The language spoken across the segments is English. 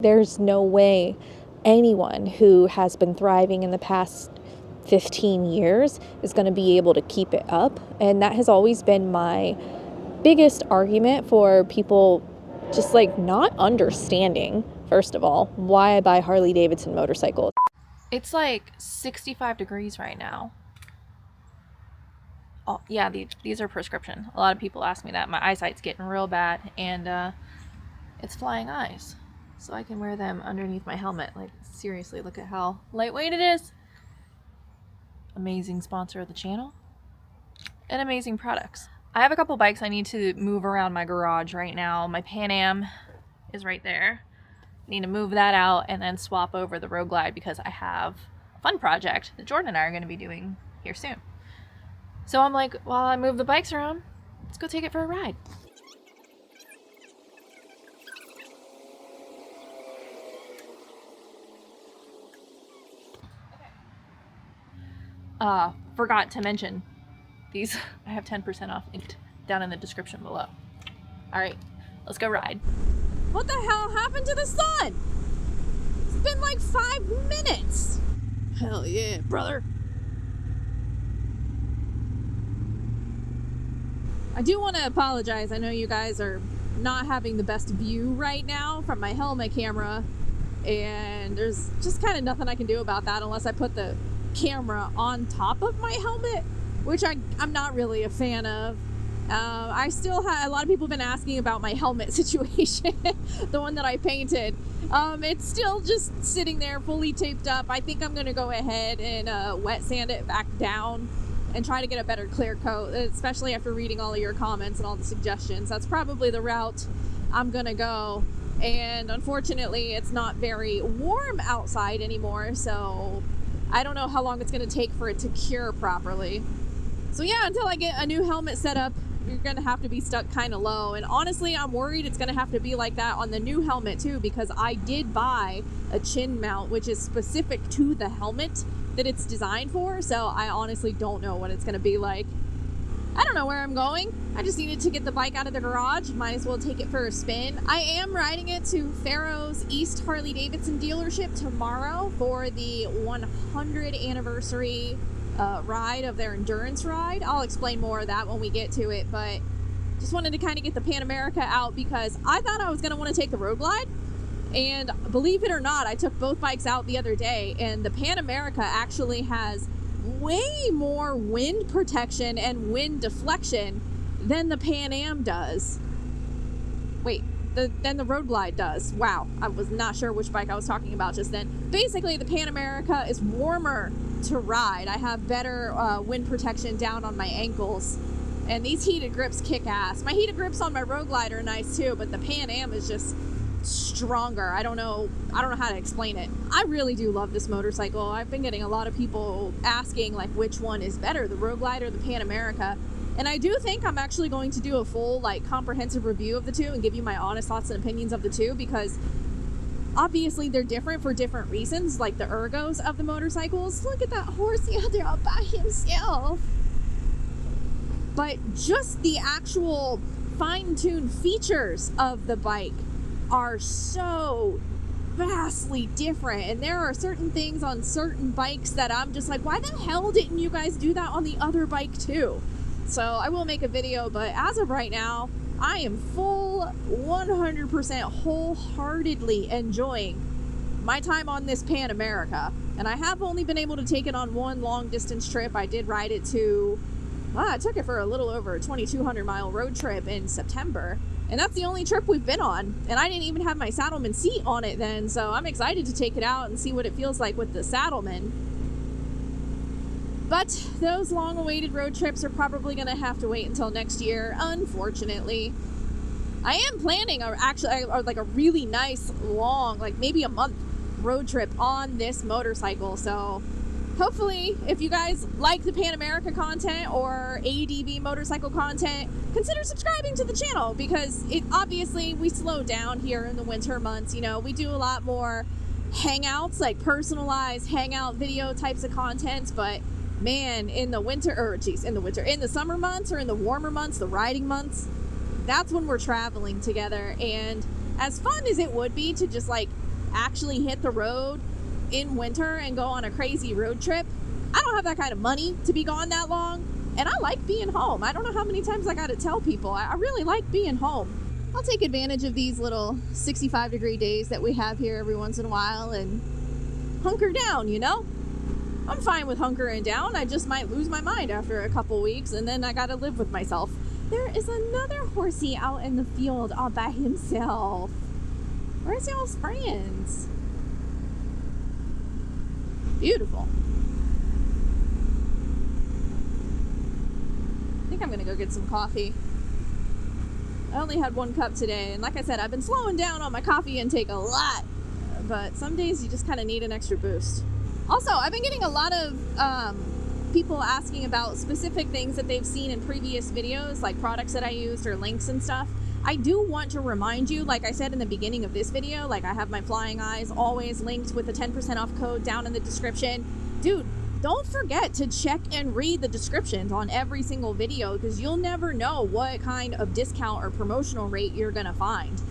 There's no way anyone who has been thriving in the past 15 years is going to be able to keep it up. And that has always been my biggest argument for people just like not understanding, first of all, why I buy Harley Davidson motorcycles. It's like 65 degrees right now. Oh, yeah, these are prescription. A lot of people ask me that. My eyesight's getting real bad, and it's flying eyes. So I can wear them underneath my helmet. Like, seriously, look at how lightweight it is. Amazing sponsor of the channel. And amazing products. I have a couple bikes I need to move around my garage right now. My Pan Am is right there. I need to move that out and then swap over the Road Glide because I have a fun project that Jordan and I are going to be doing here soon. So I'm like, while I move the bikes around, let's go take it for a ride. Forgot to mention these. I have 10% off linked down in the description below. All right, let's go ride. What the hell happened to the sun? It's been like 5 minutes. Hell yeah, brother. I do want to apologize. I know you guys are not having the best view right now from my helmet camera, and there's just kind of nothing I can do about that unless I put the camera on top of my helmet, which I'm not really a fan of. I still have a lot of people have been asking about my helmet situation, the one that I painted. It's still just sitting there fully taped up. I think I'm gonna go ahead and wet sand it back down and try to get a better clear coat, especially after reading all of your comments and all the suggestions. That's probably the route I'm gonna go. And unfortunately, it's not very warm outside anymore, so I don't know how long it's gonna take for it to cure properly. So yeah, until I get a new helmet set up, you're gonna have to be stuck kind of low. And honestly, I'm worried it's gonna have to be like that on the new helmet too, because I did buy a chin mount, which is specific to the helmet that it's designed for. So I honestly don't know what it's gonna be like. I don't know where I'm going. I just needed to get the bike out of the garage. Might as well take it for a spin. I am riding it to Farrow's East Harley Davidson dealership tomorrow for the 100 anniversary ride of their endurance ride. I'll explain more of that when we get to it, but just wanted to kind of get the Pan America out because I thought I was going to want to take the Road Glide, and believe it or not, I took both bikes out the other day, and the Pan America actually has way more wind protection and wind deflection than the Pan Am does. Wait, than the Road Glide does. Wow, I was not sure which bike I was talking about just then. Basically, the Pan America is warmer to ride. I have better wind protection down on my ankles, and these heated grips kick ass. My heated grips on my Road Glide are nice too, but the Pan Am is just stronger. I don't know how to explain it. I really do love this motorcycle. I've been getting a lot of people asking like which one is better, the Road Glide or the Pan America. And I do think I'm actually going to do a full like comprehensive review of the two and give you my honest thoughts and opinions of the two, because obviously they're different for different reasons, like the ergos of the motorcycles. Look at that horsey out there all by himself. But just the actual fine-tuned features of the bike are so vastly different, and there are certain things on certain bikes that I'm just like, why the hell didn't you guys do that on the other bike too? So I will make a video, but as of right now, I am full 100% wholeheartedly enjoying my time on this Pan America. And I have only been able to take it on one long distance trip. I did ride it to, I took it for a little over a 2,200 mile road trip in September. And that's the only trip we've been on. And I didn't even have my Saddleman seat on it then. So I'm excited to take it out and see what it feels like with the Saddleman. But those long-awaited road trips are probably going to have to wait until next year, unfortunately. I am planning like a really nice long, like maybe a month road trip on this motorcycle. So hopefully, if you guys like the Pan America content or ADV motorcycle content, consider subscribing to the channel, because obviously we slow down here in the winter months. You know, we do a lot more hangouts, like personalized hangout video types of contents, but man, in the summer months or in the warmer months, the riding months, that's when we're traveling together. And as fun as it would be to just like actually hit the road in winter and go on a crazy road trip. I don't have that kind of money to be gone that long, and I like being home. I don't know how many times I got to tell people, I really like being home. I'll take advantage of these little 65-degree days that we have here every once in a while and hunker down, you know? I'm fine with hunkering down. I just might lose my mind after a couple weeks, and then I gotta live with myself. There is another horsey out in the field all by himself. Where's y'all's friends? Beautiful. I think I'm gonna go get some coffee. I only had 1 cup today, and like I said, I've been slowing down on my coffee intake a lot, but some days you just kind of need an extra boost. Also, I've been getting a lot of people asking about specific things that they've seen in previous videos, like products that I used or links and stuff. I do want to remind you, like I said in the beginning of this video, like I have my flying eyes always linked with a 10% off code down in the description. Dude, don't forget to check and read the descriptions on every single video, because you'll never know what kind of discount or promotional rate you're gonna find.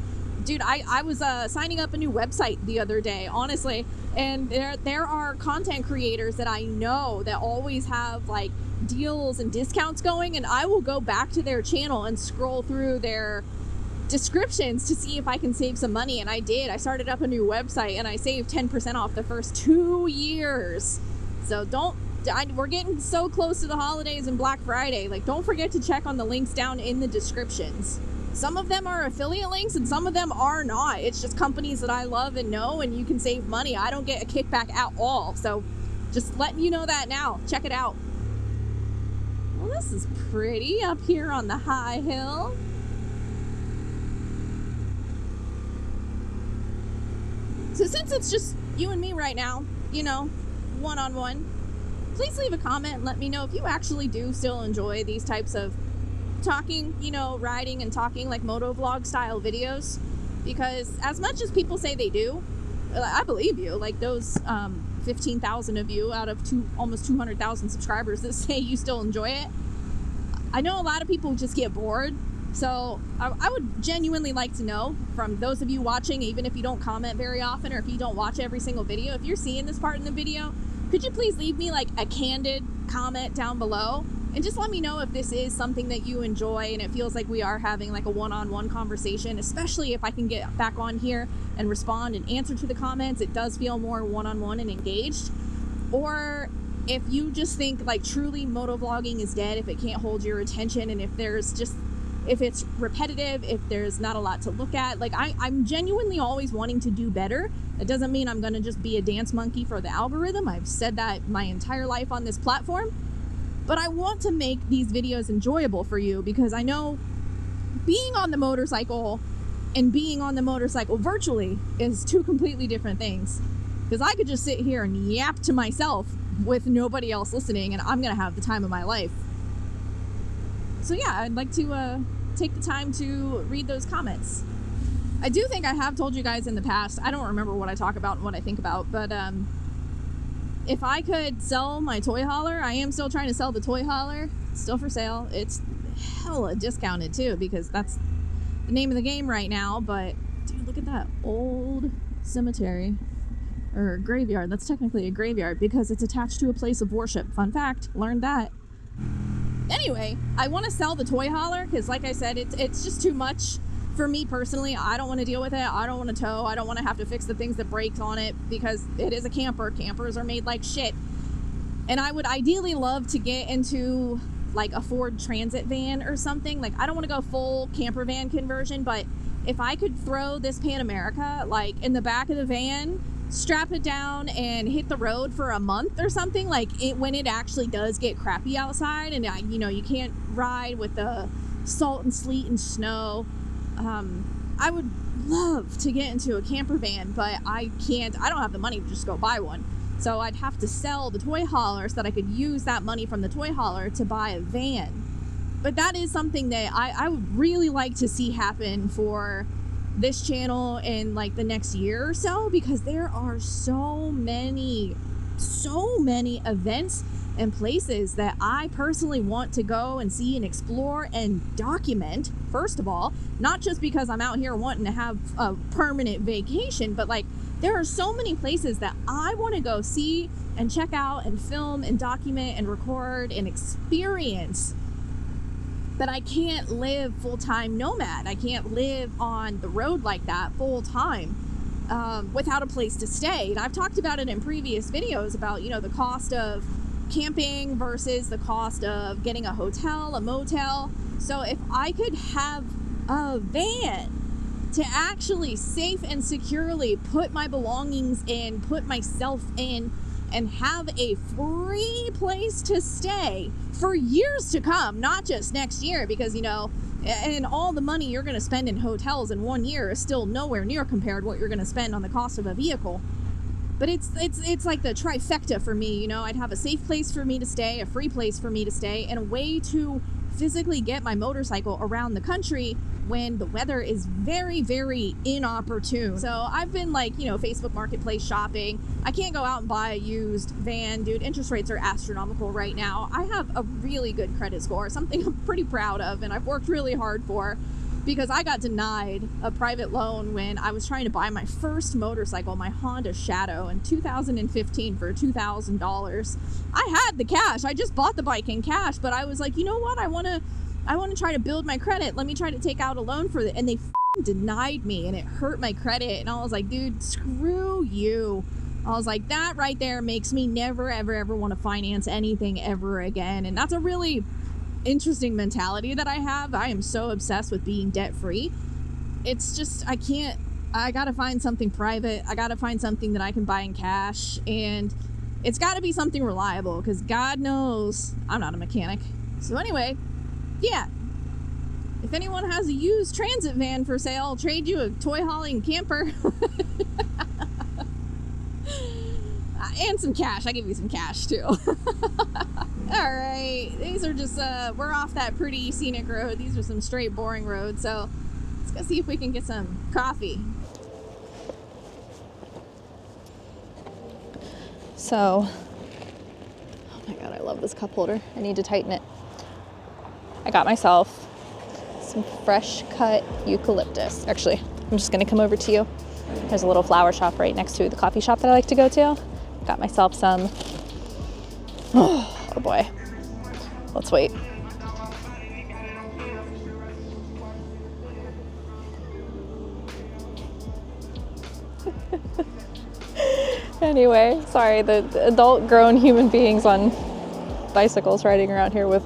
Dude, I was signing up a new website the other day, honestly, and there are content creators that I know that always have like deals and discounts going, and I will go back to their channel and scroll through their descriptions to see if I can save some money, and I did. I started up a new website and I saved 10% off the first 2 years. So we're getting so close to the holidays and Black Friday. Like, don't forget to check on the links down in the descriptions. Some of them are affiliate links and some of them are not. It's just companies that I love and know, and you can save money. I don't get a kickback at all. So just letting you know that now. Check it out. Well, this is pretty up here on the high hill. So since it's just you and me right now, you know, one-on-one, please leave a comment and let me know if you actually do still enjoy these types of talking, you know, riding and talking like MotoVlog style videos, because as much as people say they do, I believe you. Like those 15,000 of you out of almost 200,000 subscribers that say you still enjoy it. I know a lot of people just get bored, so I would genuinely like to know from those of you watching, even if you don't comment very often or if you don't watch every single video, if you're seeing this part in the video, could you please leave me like a candid comment down below and just let me know if this is something that you enjoy and it feels like we are having like a one-on-one conversation, especially if I can get back on here and respond and answer to the comments. It does feel more one-on-one and engaged. Or if you just think like truly motovlogging is dead, if it can't hold your attention, and if it's repetitive, if there's not a lot to look at, like I'm genuinely always wanting to do better. That doesn't mean I'm gonna just be a dance monkey for the algorithm. I've said that my entire life on this platform. But I want to make these videos enjoyable for you, because I know being on the motorcycle and being on the motorcycle virtually is 2 completely different things. Because I could just sit here and yap to myself with nobody else listening, and I'm gonna have the time of my life. So yeah, I'd like to take the time to read those comments. I do think I have told you guys in the past, I don't remember what I talk about and what I think about, but if I could sell my toy hauler, I am still trying to sell the toy hauler. It's still for sale. It's hella discounted too, because that's the name of the game right now. But dude, look at that old cemetery or graveyard. That's technically a graveyard because it's attached to a place of worship. Fun fact, learned that. Anyway, I want to sell the toy hauler because, like I said, it's just too much for me personally. I don't want to deal with it. I don't want to tow. I don't want to have to fix the things that break on it, because it is a camper. Campers are made like shit. And I would ideally love to get into like a Ford Transit van or something. Like, I don't want to go full camper van conversion, but if I could throw this Pan America like in the back of the van, strap it down and hit the road for a month or something, like when it actually does get crappy outside and you can't ride with the salt and sleet and snow. I would love to get into a camper van, but I don't have the money to just go buy one. So I'd have to sell the toy hauler so that I could use that money from the toy hauler to buy a van. But that is something that I would really like to see happen for this channel in like the next year or so, because there are so many events and places that I personally want to go and see and explore and document. First of all, not just because I'm out here wanting to have a permanent vacation, but like There are so many places that I want to go see and check out and film and document and record and experience, but I can't live full-time nomad. I can't live on the road like that full-time without a place to stay. And I've talked about it in previous videos about, you know, the cost of camping versus the cost of getting a hotel, a motel. So if I could have a van to actually safe and securely put my belongings in, put myself in, and have a free place to stay for years to come, not just next year, because, you know, and all the money you're going to spend in hotels in 1 year is still nowhere near compared to what you're going to spend on the cost of a vehicle. But it's like the trifecta for me, you know. I'd have a safe place for me to stay, a free place for me to stay, and a way to physically get my motorcycle around the country when the weather is very, very inopportune. So I've been like, you know, Facebook Marketplace shopping. I can't go out and buy a used van, dude. Interest rates are astronomical right now. I have a really good credit score, something I'm pretty proud of, and I've worked really hard for, because I got denied a private loan when I was trying to buy my first motorcycle, my Honda Shadow, in 2015 for $2,000. I had the cash. I just bought the bike in cash, but I was like, you know what? I want to try to build my credit. Let me try to take out a loan for it. And they denied me, and it hurt my credit. And I was like, dude, screw you. I was like, that right there makes me never, ever, ever want to finance anything ever again. And that's a really interesting mentality that I have. I am so obsessed with being debt free. It's just, I gotta find something private. I gotta find something that I can buy in cash, and it's gotta be something reliable, because God knows I'm not a mechanic. So anyway, yeah, if anyone has a used transit van for sale, I'll trade you a toy hauling camper. And some cash. I give you some cash too. Alright, these are just, we're off that pretty scenic road. These are some straight boring roads, so let's go see if we can get some coffee. So, oh my god, I love this cup holder. I need to tighten it. I got myself some fresh cut eucalyptus. Actually, I'm just gonna come over to you. There's a little flower shop right next to the coffee shop that I like to go to. Got myself some. Oh boy. Let's wait. Anyway, sorry, the adult grown human beings on bicycles riding around here with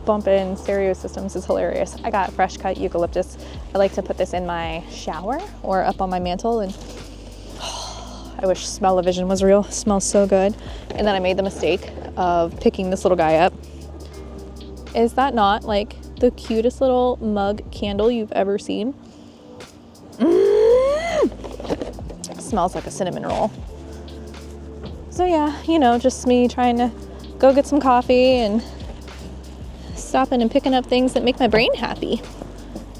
bump-in stereo systems is hilarious. I got fresh cut eucalyptus. I like to put this in my shower or up on my mantle, and I wish smell-o-vision was real. It smells so good. And then I made the mistake of picking this little guy up. Is that not like the cutest little mug candle you've ever seen? It smells like a cinnamon roll. So yeah, you know, just me trying to go get some coffee and stopping and picking up things that make my brain happy.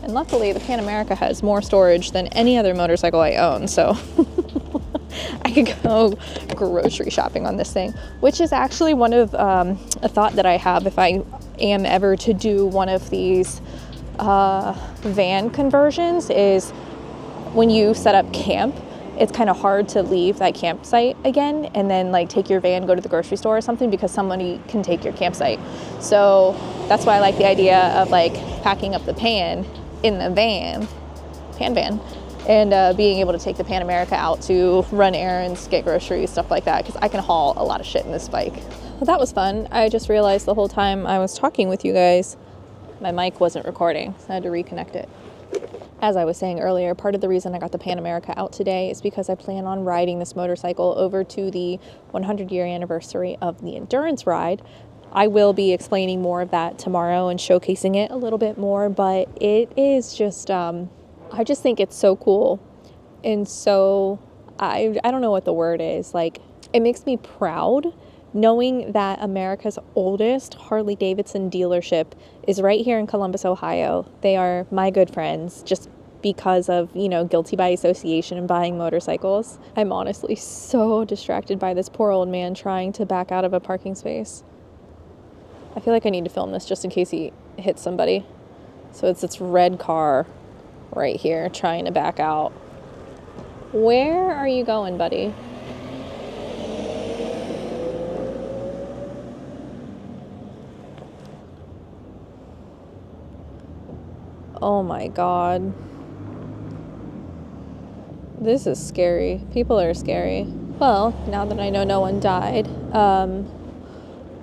And luckily the Pan America has more storage than any other motorcycle I own, so I could go grocery shopping on this thing, which is actually one of a thought that I have if I am ever to do one of these van conversions, is when you set up camp, it's kind of hard to leave that campsite again and then like take your van, go to the grocery store or something, because somebody can take your campsite. So that's why I like the idea of like packing up the pan in the van, pan van, and being able to take the Pan America out to run errands, get groceries, stuff like that, because I can haul a lot of shit in this bike. Well, that was fun. I just realized the whole time I was talking with you guys, my mic wasn't recording, so I had to reconnect it. As I was saying earlier, part of the reason I got the Pan America out today is because I plan on riding this motorcycle over to the 100-year anniversary of the endurance ride. I will be explaining more of that tomorrow and showcasing it a little bit more, but it is just, I just think it's so cool. And so, I don't know what the word is, like, it makes me proud knowing that America's oldest Harley-Davidson dealership is right here in Columbus, Ohio. They are my good friends, just because of, you know, guilty by association and buying motorcycles. I'm honestly so distracted by this poor old man trying to back out of a parking space. I feel like I need to film this just in case he hits somebody. So it's this red car right here trying to back out. Where are you going, buddy? Oh my God. This is scary. People are scary. Well, now that I know no one died,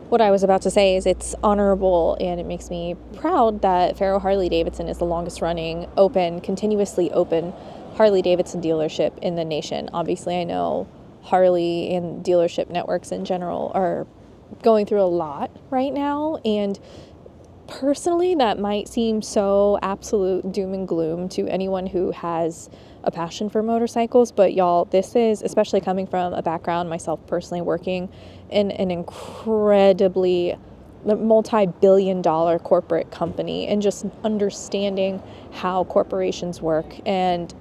what I was about to say is it's honorable and it makes me proud that Faro Harley-Davidson is the longest running continuously open Harley-Davidson dealership in the nation. Obviously, I know Harley and dealership networks in general are going through a lot right now, and personally, that might seem so absolute doom and gloom to anyone who has a passion for motorcycles, but y'all, this is, especially coming from a background, myself personally working in an incredibly multi-billion-dollar corporate company, and just understanding how corporations work and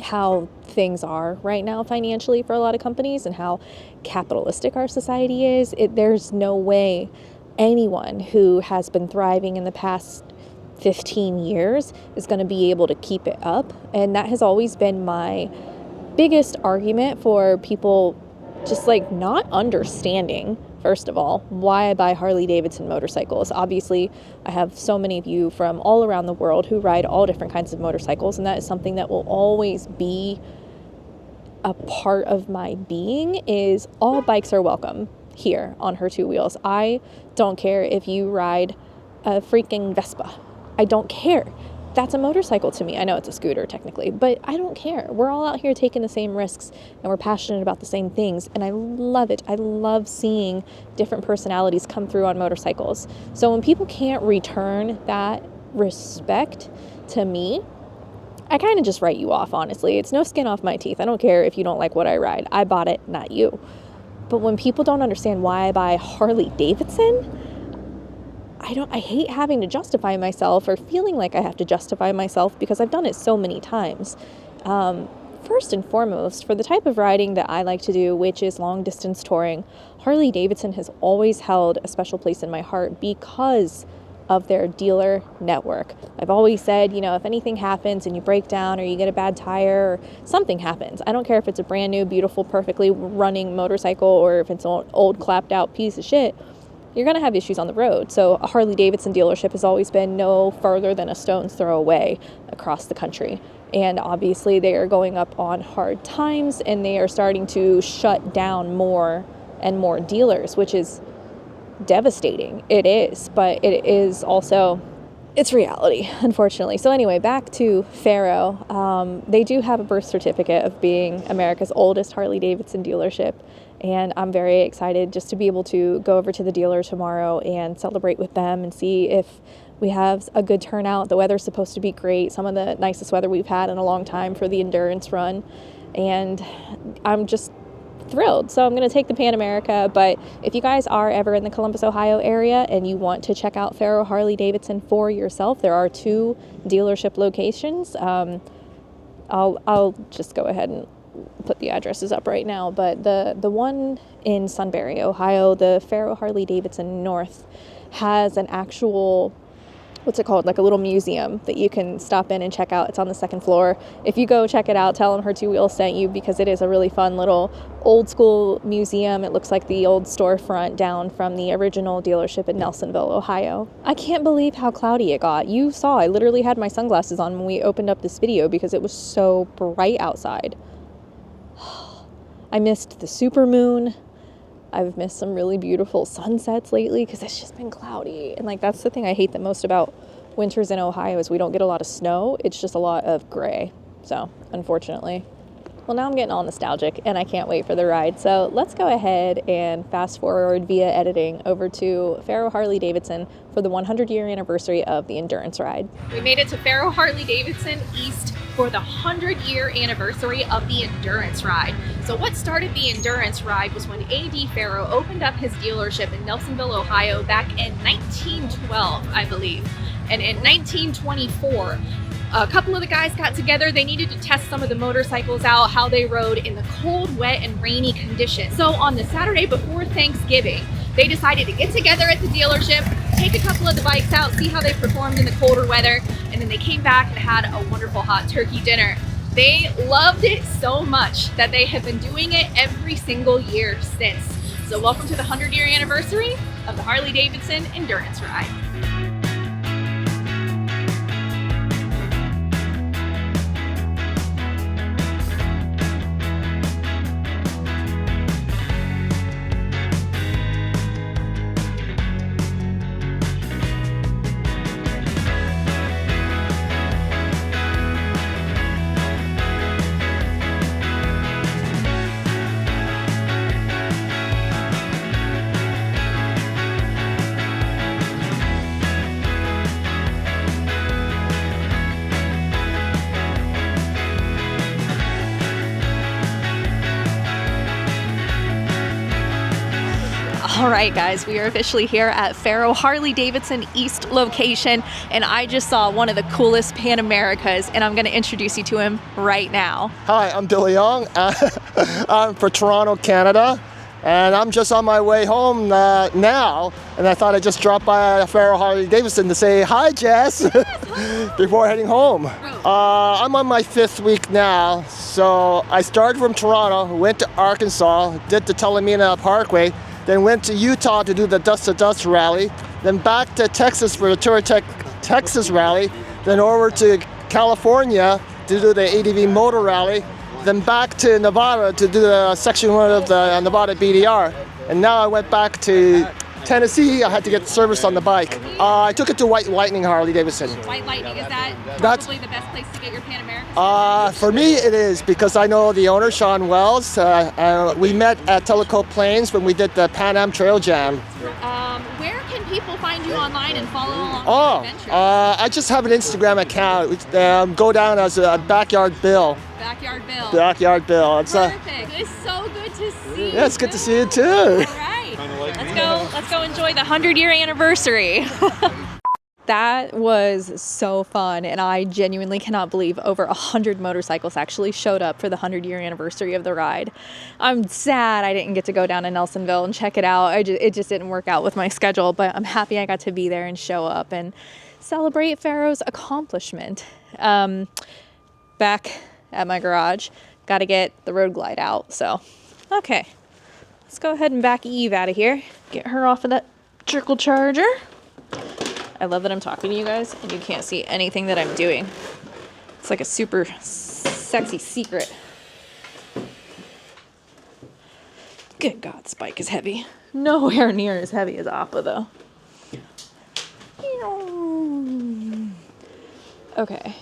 how things are right now financially for a lot of companies and how capitalistic our society is. There's no way anyone who has been thriving in the past 15 years is going to be able to keep it up. And that has always been my biggest argument for people just like not understanding, first of all, why I buy Harley-Davidson motorcycles. Obviously, I have so many of you from all around the world who ride all different kinds of motorcycles, and that is something that will always be a part of my being, is all bikes are welcome here on Her Two Wheels. I don't care if you ride a freaking Vespa. I don't care. That's a motorcycle to me. I know it's a scooter technically, but I don't care. We're all out here taking the same risks and we're passionate about the same things, and I love it. I love seeing different personalities come through on motorcycles. So when people can't return that respect to me, I kind of just write you off, honestly. It's no skin off my teeth. I don't care if you don't like what I ride. I bought it, not you. But when people don't understand why I buy Harley-Davidson, I hate having to justify myself or feeling like I have to justify myself because I've done it so many times. First and foremost, for the type of riding that I like to do, which is long distance touring, Harley-Davidson has always held a special place in my heart because of their dealer network. I've always said, if anything happens and you break down or you get a bad tire or something happens, I don't care if it's a brand new, beautiful, perfectly running motorcycle or if it's an old clapped out piece of shit, you're going to have issues on the road. So a Harley-Davidson dealership has always been no further than a stone's throw away across the country. And obviously they are going up on hard times and they are starting to shut down more and more dealers, which is devastating. It is, but it is also, it's reality, unfortunately. So anyway, back to Faro. They do have a birth certificate of being America's oldest Harley-Davidson dealership. And I'm very excited just to be able to go over to the dealer tomorrow and celebrate with them and see if we have a good turnout. The weather's supposed to be great. Some of the nicest weather we've had in a long time for the endurance run. And I'm just thrilled. So I'm going to take the Pan America. But if you guys are ever in the Columbus, Ohio area and you want to check out Faro Harley-Davidson for yourself, there are 2 dealership locations. I'll just go ahead and put the addresses up right now, but the one in Sunbury, Ohio, the Faro Harley-Davidson North, has an actual, what's it called, like a little museum that you can stop in and check out. It's on the 2nd floor. If you go check it out, tell them Her Two Wheels sent you, because it is a really fun little old school museum. It looks like the old storefront down from the original dealership in Nelsonville, Ohio. I can't believe how cloudy it got. You saw, I literally had my sunglasses on when we opened up this video because it was so bright outside. I missed the supermoon. I've missed some really beautiful sunsets lately because it's just been cloudy. And that's the thing I hate the most about winters in Ohio is we don't get a lot of snow. It's just a lot of gray. So, unfortunately. Well, now I'm getting all nostalgic and I can't wait for the ride. So let's go ahead and fast forward via editing over to Faro Harley-Davidson for the 100-year anniversary of the endurance ride. We made it to Faro Harley-Davidson East for the 100-year anniversary of the endurance ride. So what started the endurance ride was when A.D. Faro opened up his dealership in Nelsonville, Ohio back in 1912, I believe. And in 1924, a couple of the guys got together. They needed to test some of the motorcycles out, how they rode in the cold, wet, and rainy conditions. So on the Saturday before Thanksgiving, they decided to get together at the dealership, take a couple of the bikes out, see how they performed in the colder weather, and then they came back and had a wonderful hot turkey dinner. They loved it so much that they have been doing it every single year since. So welcome to the 100-year anniversary of the Harley-Davidson Endurance Ride. All right, guys, we are officially here at Faro Harley-Davidson East location, and I just saw one of the coolest Pan Americas, and I'm going to introduce you to him right now. Hi, I'm Billy Young. I'm for Toronto, Canada, and I'm just on my way home now, and I thought I'd just drop by Faro Harley-Davidson to say hi, Jess, before heading home. I'm on my 5th week now, so I started from Toronto, went to Arkansas, did the Talamina Parkway, then went to Utah to do the Dust to Dust rally, then back to Texas for the Tour Texas rally, then over to California to do the ADV Motor Rally, then back to Nevada to do the Section 1 of the Nevada BDR. And now I went back to Tennessee. I had to get service on the bike. I took it to White Lightning Harley-Davidson. White Lightning, is that That's- the best place to get your Pan Americas? For me, it is, because I know the owner, Sean Wells. We met at Tellico Plains when we did the Pan Am Trail Jam. Where can people find you online and follow along with the adventures? I just have an Instagram account. Go down as a Backyard Bill. Backyard Bill. Backyard Bill. It's Perfect. It's so good to see you. yeah, it's good to see you too. All right. Let's go enjoy the 100-year anniversary. That was so fun, and I genuinely cannot believe over 100 motorcycles actually showed up for the 100-year anniversary of the ride. I'm sad I didn't get to go down to Nelsonville and check it out. It just didn't work out with my schedule, but I'm happy I got to be there and show up and celebrate Faro's accomplishment. Back at my garage, got to get the Road Glide out, so okay. Let's go ahead and back Eve out of here. Get her off of that trickle charger. I love that I'm talking to you guys and you can't see anything that I'm doing. It's like a super sexy secret. Good God, this bike is heavy. Nowhere near as heavy as Appa though. Okay.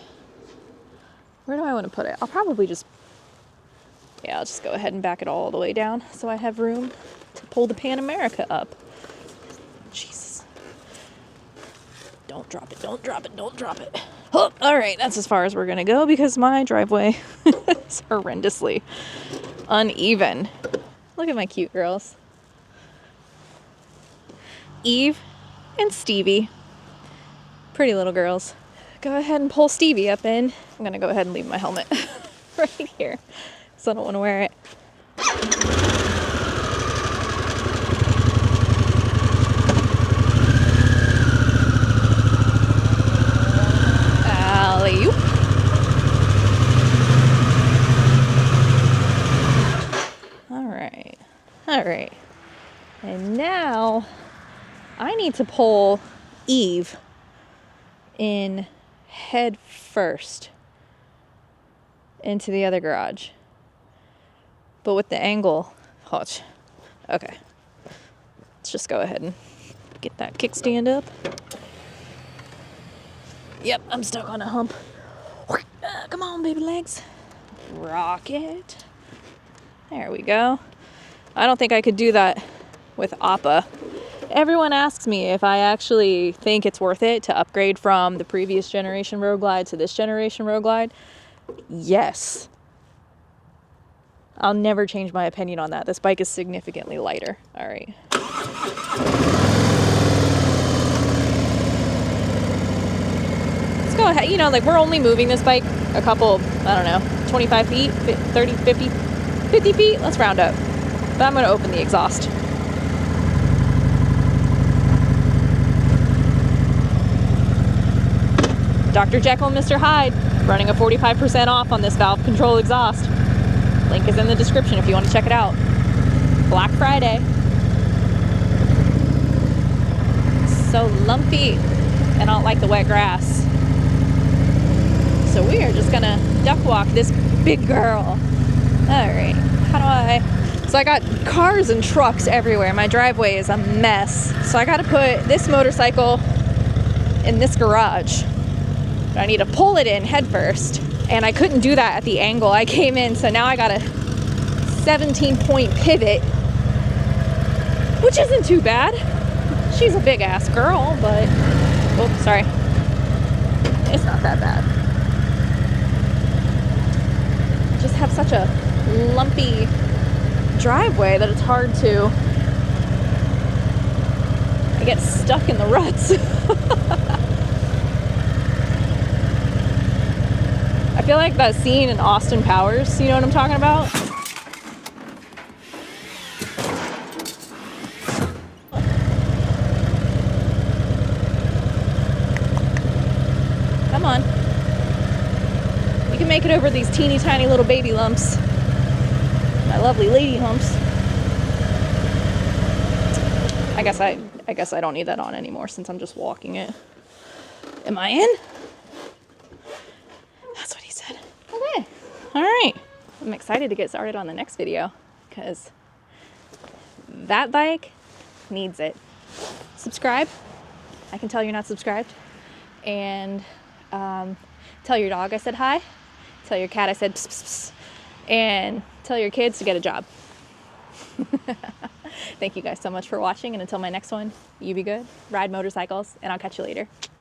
Where do I want to put it? I'll probably just... Yeah, I'll just go ahead and back it all the way down so I have room to pull the Pan America up. Jesus. Don't drop it, don't drop it, don't drop it. Oh, all right, that's as far as we're gonna go because my driveway is horrendously uneven. Look at my cute girls. Eve and Stevie. Pretty little girls. Go ahead and pull Stevie up in. I'm gonna go ahead and leave my helmet right here. So I don't want to wear it. Alley-oop. All right. And now I need to pull Eve in head first into the other garage. But with the angle, okay. Let's just go ahead and get that kickstand up. Yep, I'm stuck on a hump. Come on, baby legs. Rocket. There we go. I don't think I could do that with Appa. Everyone asks me if I actually think it's worth it to upgrade from the previous generation Road Glide to this generation Road Glide. Yes. I'll never change my opinion on that. This bike is significantly lighter. All right. Let's go ahead. You know, like we're only moving this bike a couple, I don't know, 25 feet, 30, 50 feet. Let's round up. But I'm going to open the exhaust. Dr. Jekyll and Mr. Hyde. Running a 45% off on this valve control exhaust. Link is in the description if you want to check it out. Black Friday. So lumpy, and I don't like the wet grass. So we are just gonna duck walk this big girl. All right, how do I? So I got cars and trucks everywhere. My driveway is a mess. So I gotta put this motorcycle in this garage. I need to pull it in head first, and I couldn't do that at the angle I came in, so now I got a 17-point pivot, which isn't too bad. She's a big ass girl, but oh, sorry, it's not that bad. I just have such a lumpy driveway that it's hard to, I get stuck in the ruts. I feel like that scene in Austin Powers, you know what I'm talking about? Come on. You can make it over these teeny tiny little baby lumps. My lovely lady humps. I guess I don't need that on anymore since I'm just walking it. Am I in? That's what he said. Okay. All right. I'm excited to get started on the next video because that bike needs it. Subscribe. I can tell you're not subscribed. And tell your dog I said hi. Tell your cat I said pss, pss, pss. And tell your kids to get a job. Thank you guys so much for watching. And until my next one, you be good, ride motorcycles, and I'll catch you later.